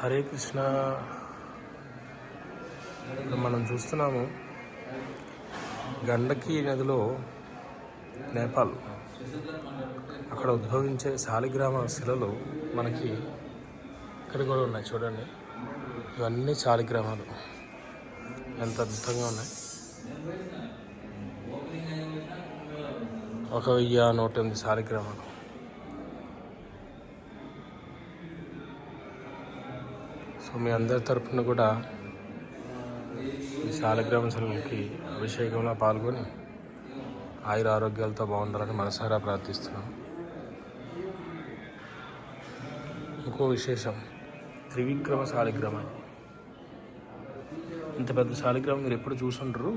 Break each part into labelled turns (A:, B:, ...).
A: హరే కృష్ణ. ఇప్పుడు మనం చూస్తున్నాము గండకీ నదిలో నేపాల్ అక్కడ ఉద్భవించే శాలిగ్రామ శిలలు మనకి ఇక్కడ కూడా ఉన్నాయి. చూడండి, ఇవన్నీ శాలిగ్రామాలు ఎంత అద్భుతంగా ఉన్నాయి. 1008 శాలిగ్రామాలు. సో మీ అందరి తరపున కూడా ఈ శాలిగ్రామ శిలకి అభిషేకంలో పాల్గొని ఆయుర ఆరోగ్యాలతో బాగుండాలని మనసారా ప్రార్థిస్తున్నాం. ఇంకో విశేషం, త్రివిక్రమ శాలిగ్రామం. ఇంత పెద్ద శాలిగ్రామం మీరు ఎప్పుడు చూసుండరు.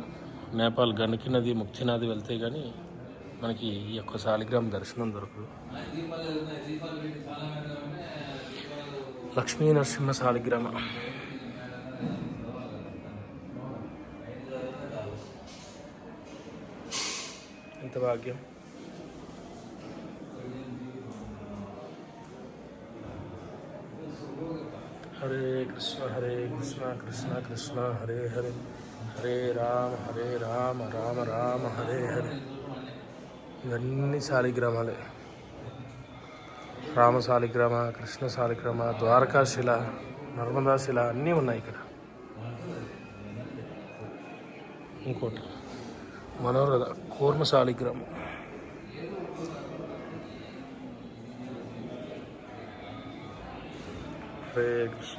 A: నేపాల్ గండకీ నది, ముక్తి నది వెళ్తే కానీ మనకి ఈ యొక్క శాలిగ్రామం దర్శనం దొరకదు. లక్ష్మీ నరసింహ శాలిగ్రామ. ఎంత భాగ్యం. హరే కృష్ణ కృష్ణ కృష్ణ హరే హరే, హరే రామ రామ రామ హరే హరే. ఇవన్నీ శాలిగ్రామాలే. రామ శాలిగ్రామ, కృష్ణ శాలిగ్రామ, ద్వారకాశిల, నర్మదాశిల అన్నీ ఉన్నాయి ఇక్కడ. ఇంకోటి మనోరథ కూర్మ శాలిగ్రామం. హరే కృష్ణ.